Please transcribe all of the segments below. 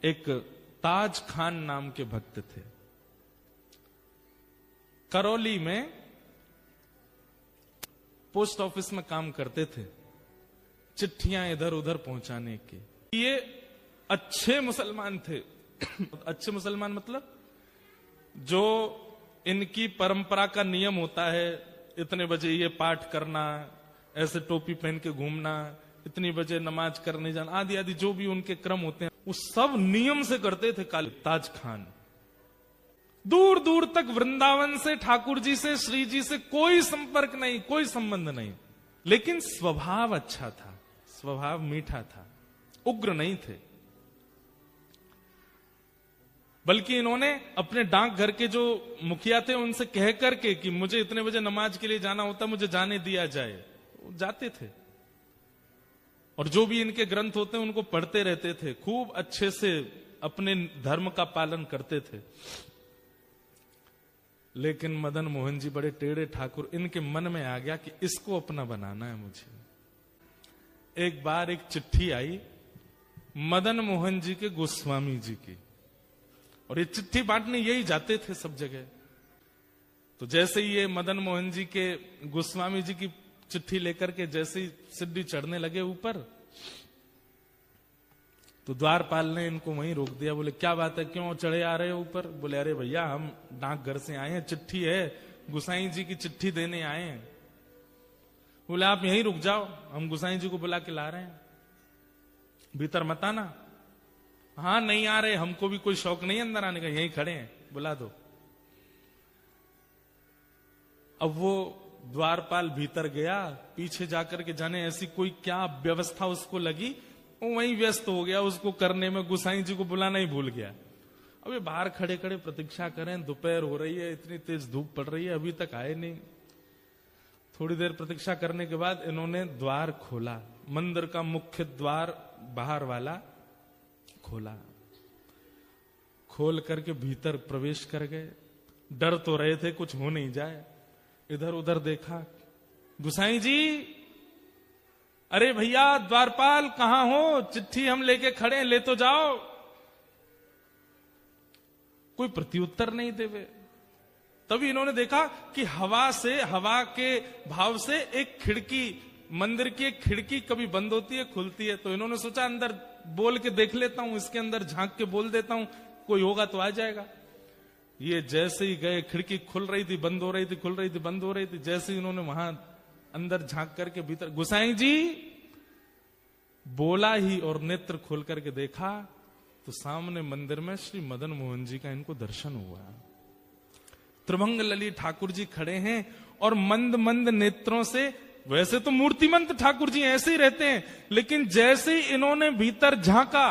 एक ताज खान नाम के भक्त थे। करौली में पोस्ट ऑफिस में काम करते थे, चिट्ठियां इधर उधर पहुंचाने के। ये अच्छे मुसलमान थे। अच्छे मुसलमान मतलब जो इनकी परंपरा का नियम होता है, इतने बजे ये पाठ करना, ऐसे टोपी पहन के घूमना, इतनी बजे नमाज करने जाना, आदि आदि जो भी उनके क्रम होते हैं, वो सब नियम से करते थे। काली ताज खान दूर दूर तक वृंदावन से, ठाकुर जी से, श्री जी से कोई संपर्क नहीं, कोई संबंध नहीं, लेकिन स्वभाव अच्छा था, स्वभाव मीठा था, उग्र नहीं थे। बल्कि इन्होंने अपने डाकघर के जो मुखिया थे उनसे कह करके कि मुझे इतने बजे नमाज के लिए जाना होता, मुझे जाने दिया जाए, वो जाते थे। और जो भी इनके ग्रंथ होते हैं उनको पढ़ते रहते थे, खूब अच्छे से अपने धर्म का पालन करते थे। लेकिन मदन मोहन जी बड़े टेढ़े ठाकुर, इनके मन में आ गया कि इसको अपना बनाना है मुझे। एक बार एक चिट्ठी आई मदन मोहन जी के गोस्वामी जी की, और ये चिट्ठी बांटने यही जाते थे सब जगह। तो जैसे ही ये मदन मोहन जी के गोस्वामी जी की चिट्ठी लेकर के जैसे ही सीढ़ी चढ़ने लगे ऊपर, तो द्वारपाल ने इनको वहीं रोक दिया। बोले क्या बात है, क्यों चढ़े आ रहे हो ऊपर? बोले अरे भैया हम डाकघर से आए हैं, चिट्ठी है, गुसाई जी की चिट्ठी देने आए हैं। बोले आप यहीं रुक जाओ, हम गुसाई जी को बुला के ला रहे हैं, भीतर मत आना। हाँ नहीं आ रहे, हमको भी कोई शौक नहीं अंदर आने का, यहीं खड़े हैं, बुला दो। अब वो द्वारपाल भीतर गया, पीछे जाकर के जाने ऐसी कोई क्या व्यवस्था उसको लगी, वो वहीं व्यस्त हो गया उसको करने में, गुसाई जी को बुलाना ही भूल गया। अबे बाहर खड़े खड़े प्रतीक्षा करें, दोपहर हो रही है, इतनी तेज धूप पड़ रही है, अभी तक आए नहीं। थोड़ी देर प्रतीक्षा करने के बाद इन्होंने द्वार खोला, मंदिर का मुख्य द्वार बाहर वाला खोला, खोल करके भीतर प्रवेश कर गए। डर तो रहे थे कुछ हो नहीं जाए। इधर उधर देखा, गुसाई जी, अरे भैया द्वारपाल कहां हो, चिट्ठी हम लेके खड़े हैं, ले तो जाओ। कोई प्रत्युत्तर नहीं देवे। तभी इन्होंने देखा कि हवा से, हवा के भाव से एक खिड़की, मंदिर की एक खिड़की कभी बंद होती है, खुलती है। तो इन्होंने सोचा अंदर बोल के देख लेता हूं, इसके अंदर झांक के बोल देता हूं, कोई होगा तो आ जाएगा। ये जैसे ही गए, खिड़की खुल रही थी, बंद हो रही थी, खुल रही थी, बंद हो रही थी। जैसे ही इन्होंने वहां अंदर झांक करके भीतर, गुसाई जी बोला ही और नेत्र खोल करके देखा तो सामने मंदिर में श्री मदन मोहन जी का इनको दर्शन हुआ। त्रिभंग लली ठाकुर जी खड़े हैं और मंद मंद नेत्रों से, वैसे तो मूर्तिमंत ठाकुर जी ऐसे ही रहते हैं, लेकिन जैसे ही इन्होंने भीतर झांका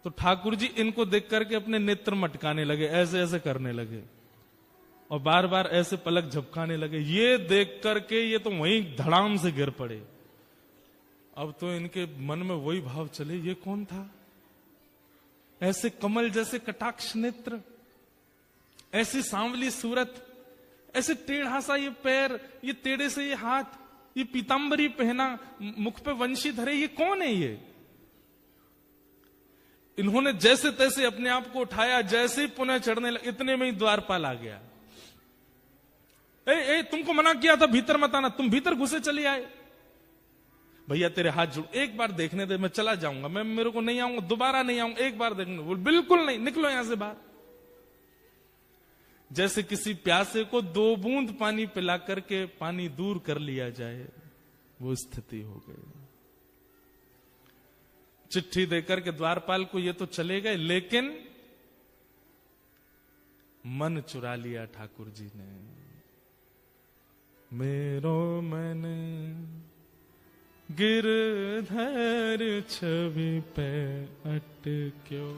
तो ठाकुर जी इनको देख करके अपने नेत्र मटकाने लगे, ऐसे ऐसे करने लगे और बार बार ऐसे पलक झपकाने लगे। ये देख करके ये तो वहीं धड़ाम से गिर पड़े। अब तो इनके मन में वही भाव चले, ये कौन था? ऐसे कमल जैसे कटाक्ष नेत्र, ऐसी सांवली सूरत, ऐसे टेढ़ा सा ये पैर, ये टेढ़े से ये हाथ, ये पीतांबरी पहना, मुख पे वंशी धरे, ये कौन है ये? इन्होंने जैसे तैसे अपने आप को उठाया, जैसे ही पुनः चढ़ने लगे, इतने में ही द्वारपाल आ गया। ए, तुमको मना किया था भीतर मत आना, तुम भीतर घुसे चले आए। भैया तेरे हाथ जोड़, एक बार देखने दे, मैं चला जाऊंगा, मैं मेरे को नहीं आऊंगा, दोबारा नहीं आऊंगा, एक बार देखने। बोल बिल्कुल नहीं, निकलो यहां से बाहर। जैसे किसी प्यासे को 2 बूंद पानी पिला करके पानी दूर कर लिया जाए, वो स्थिति हो गई। चिट्ठी देकर के द्वारपाल को ये तो चले गए, लेकिन मन चुरा लिया ठाकुर जी ने। मेरो मन गिरधर छवि पे अटक्यो।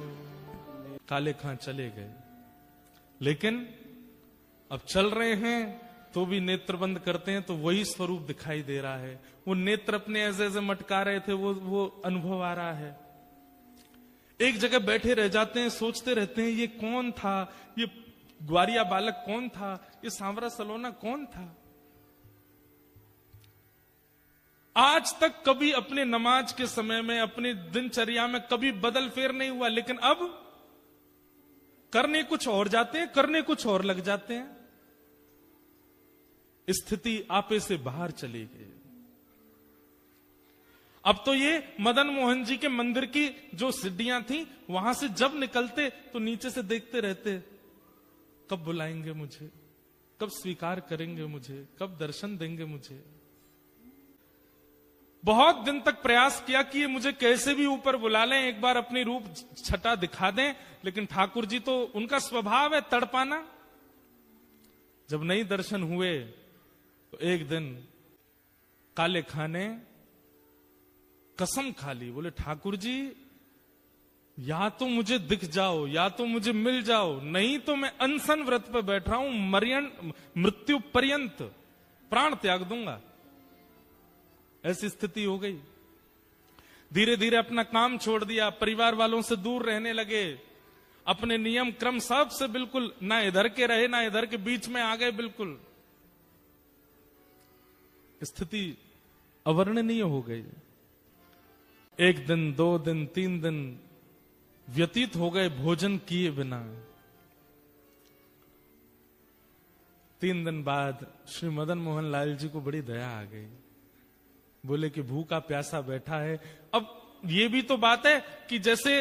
काले खां चले गए, लेकिन अब चल रहे हैं तो भी नेत्र बंद करते हैं तो वही स्वरूप दिखाई दे रहा है। वो नेत्र अपने ऐसे ऐसे मटका रहे थे, वो अनुभव आ रहा है। एक जगह बैठे रह जाते हैं, सोचते रहते हैं ये कौन था, ये ग्वारिया बालक कौन था, ये सांवरा सलोना कौन था। आज तक कभी अपने नमाज के समय में, अपनी दिनचर्या में कभी बदल फेर नहीं हुआ, लेकिन अब करने कुछ और जाते हैं, करने कुछ और लग जाते हैं। स्थिति आपे से बाहर चली गई। अब तो ये मदन मोहन जी के मंदिर की जो सीढ़ियां थी, वहां से जब निकलते तो नीचे से देखते रहते, कब बुलाएंगे मुझे, कब स्वीकार करेंगे मुझे, कब दर्शन देंगे मुझे। बहुत दिन तक प्रयास किया कि ये मुझे कैसे भी ऊपर बुला लें, एक बार अपनी रूप छटा दिखा दें, लेकिन ठाकुर जी तो उनका स्वभाव है तड़पाना। जब नहीं दर्शन हुए तो एक दिन काले खां ने कसम खा ली, बोले ठाकुर जी या तो मुझे दिख जाओ, या तो मुझे मिल जाओ, नहीं तो मैं अनशन व्रत पर बैठ रहा हूं, मृत्यु पर्यंत प्राण त्याग दूंगा। ऐसी स्थिति हो गई। धीरे धीरे अपना काम छोड़ दिया, परिवार वालों से दूर रहने लगे, अपने नियम क्रम सब से बिल्कुल ना इधर के रहे ना इधर के, बीच में आ गए बिल्कुल। स्थिति अवर्णनीय हो गई। एक दिन, 2 दिन, 3 दिन व्यतीत हो गए भोजन किए बिना। 3 दिन बाद श्री मदन मोहन लाल जी को बड़ी दया आ गई। बोले कि भूखा प्यासा बैठा है। अब ये भी तो बात है कि जैसे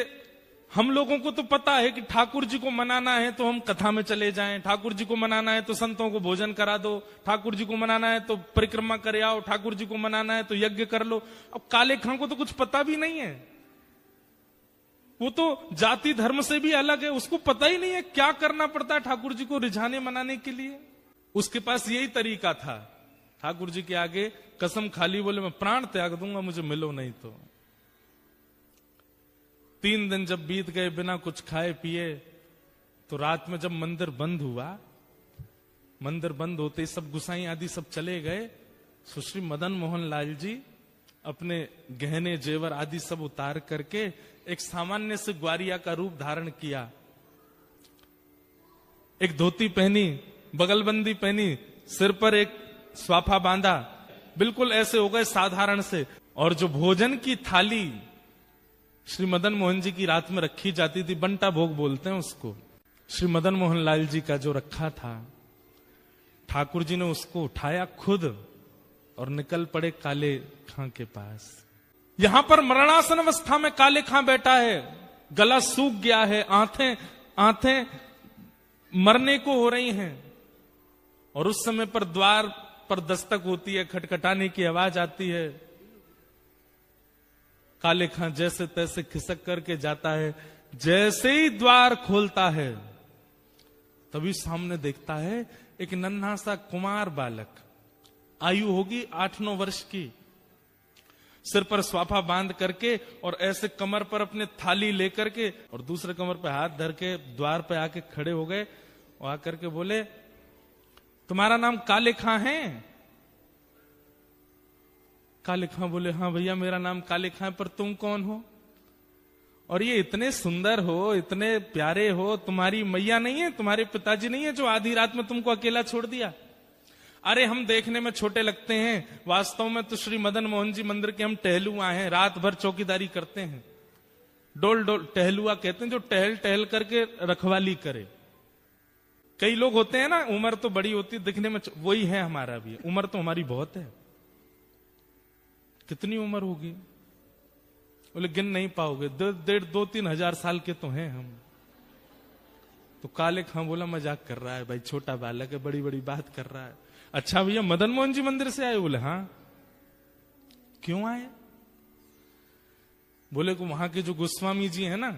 हम लोगों को तो पता है कि ठाकुर जी को मनाना है तो हम कथा में चले जाएं, ठाकुर जी को मनाना है तो संतों को भोजन करा दो, ठाकुर जी को मनाना है तो परिक्रमा करे आओ, ठाकुर जी को मनाना है तो यज्ञ कर लो। अब काले खां को तो कुछ पता भी नहीं है, वो तो जाति धर्म से भी अलग है, उसको पता ही नहीं है क्या करना पड़ता है ठाकुर जी को रिझाने मनाने के लिए। उसके पास यही तरीका था, ठाकुर जी के आगे कसम खाली, बोले मैं प्राण त्याग दूंगा, मुझे मिलो नहीं तो। 3 दिन जब बीत गए बिना कुछ खाए पिए, तो रात में जब मंदिर बंद हुआ, मंदिर बंद होते सब गुसाई आदि सब चले गए, सुश्री मदन मोहन लाल जी अपने गहने जेवर आदि सब उतार करके एक सामान्य से ग्वारिया का रूप धारण किया। एक धोती पहनी, बगलबंदी पहनी, सिर पर एक स्वाफा बांधा, बिल्कुल ऐसे हो गए साधारण से। और जो भोजन की थाली श्री मदन मोहन जी की रात में रखी जाती थी, बंटा भोग बोलते हैं उसको, श्री मदन मोहन लाल जी का जो रखा था, ठाकुर जी ने उसको उठाया खुद और निकल पड़े काले खां के पास। यहां पर मरणासन अवस्था में काले खां बैठा है, गला सूख गया है, आंखें मरने को हो रही हैं। और उस समय पर द्वार पर दस्तक होती है, खटखटाने की आवाज आती है। काले खां जैसे तैसे खिसक करके जाता है, जैसे ही द्वार खोलता है तभी सामने देखता है एक नन्हा सा कुमार बालक, आयु होगी 8-9 वर्ष की, सिर पर स्वाफा बांध करके और ऐसे कमर पर अपने थाली लेकर के और दूसरे कमर पर हाथ धर के द्वार पे आके खड़े हो गए और आकर के बोले तुम्हारा नाम काले खां है? काले खां बोले हाँ भैया मेरा नाम काले खां, पर तुम कौन हो? और ये इतने सुंदर हो, इतने प्यारे हो, तुम्हारी मैया नहीं है, तुम्हारे पिताजी नहीं है जो आधी रात में तुमको अकेला छोड़ दिया? अरे हम देखने में छोटे लगते हैं, वास्तव में तो श्री मदन मोहन जी मंदिर के हम टहलुआ हैं, रात भर चौकीदारी करते हैं। डोल डोल टहलुआ कहते हैं जो टहल टहल करके रखवाली करे। कई लोग होते हैं ना, उम्र तो बड़ी होती है दिखने में, वही है हमारा भी, उम्र तो हमारी बहुत है। कितनी उम्र होगी? बोले गिन नहीं पाओगे, 2-3 हजार साल के तो हैं हम। तो काले खां बोला मजाक कर रहा है भाई, छोटा बालक है, बड़ी बड़ी बात कर रहा है। अच्छा भैया मदन मोहन जी मंदिर से आए? बोले हाँ। क्यों आए? बोले को वहां के जो गोस्वामी जी है ना,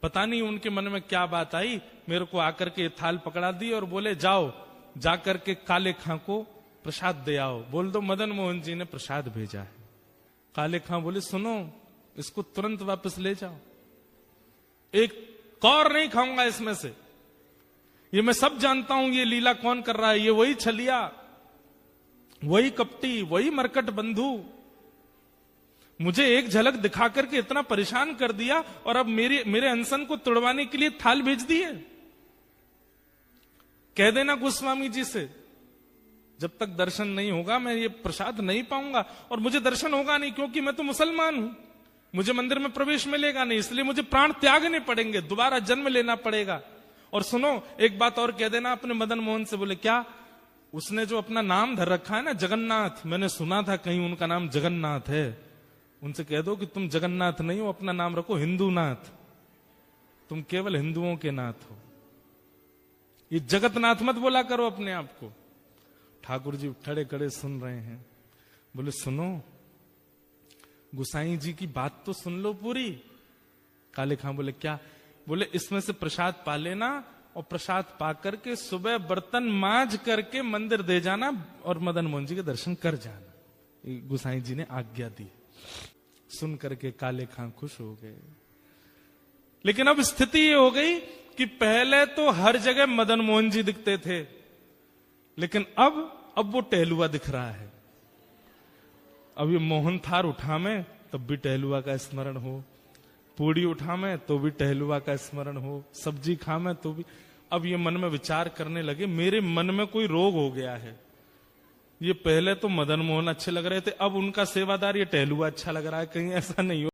पता नहीं उनके मन में क्या बात आई, मेरे को आकर के थाल पकड़ा दी और बोले जाओ जाकर के काले खां को प्रसाद दे आओ, बोल दो मदन मोहन जी ने प्रसाद भेजा है। काले खां बोले सुनो, इसको तुरंत वापस ले जाओ, एक कौर नहीं खाऊंगा इसमें से, ये मैं सब जानता हूं ये लीला कौन कर रहा है, ये वही छलिया, वही कपटी, वही मरकट बंधु, मुझे एक झलक दिखा करके इतना परेशान कर दिया और अब मेरे अनशन को तोड़वाने के लिए थाल भेज दिए। कह देना गोस्वामी जी से जब तक दर्शन नहीं होगा मैं ये प्रसाद नहीं पाऊंगा, और मुझे दर्शन होगा नहीं क्योंकि मैं तो मुसलमान हूं, मुझे मंदिर में प्रवेश मिलेगा नहीं, इसलिए मुझे प्राण त्यागने पड़ेंगे, दोबारा जन्म लेना पड़ेगा। और सुनो, एक बात और कह देना अपने मदन मोहन से। बोले क्या? उसने जो अपना नाम धर रखा है ना जगन्नाथ, मैंने सुना था कहीं उनका नाम जगन्नाथ है, उनसे कह दो कि तुम जगन्नाथ नहीं हो, अपना नाम रखो हिंदूनाथ, तुम केवल हिंदुओं के नाथ हो, ये जगतनाथ मत बोला करो अपने आप को। ठाकुर जी खड़े खड़े सुन रहे हैं। बोले सुनो, गुसाई जी की बात तो सुन लो पूरी। काले खां बोले क्या? बोले इसमें से प्रसाद पा लेना, और प्रसाद पा करके सुबह बर्तन मांज करके मंदिर दे जाना और मदन मोहन जी के दर्शन कर जाना। गुसाई जी ने आज्ञा दी। सुन करके काले खां खुश हो गए। लेकिन अब स्थिति ये हो गई कि पहले तो हर जगह मदन मोहन जी दिखते थे, लेकिन अब वो टहलुआ दिख रहा है। अब ये मोहन थार उठा में तब भी टहलुआ का स्मरण हो, पूड़ी उठा में तो भी टहलुआ का स्मरण हो, सब्जी खा में तो भी। अब ये मन में विचार करने लगे, मेरे मन में कोई रोग हो गया है। ये पहले तो मदन मोहन अच्छे लग रहे थे, अब उनका सेवादार ये टहलुआ अच्छा लग रहा है, कहीं ऐसा नहीं हो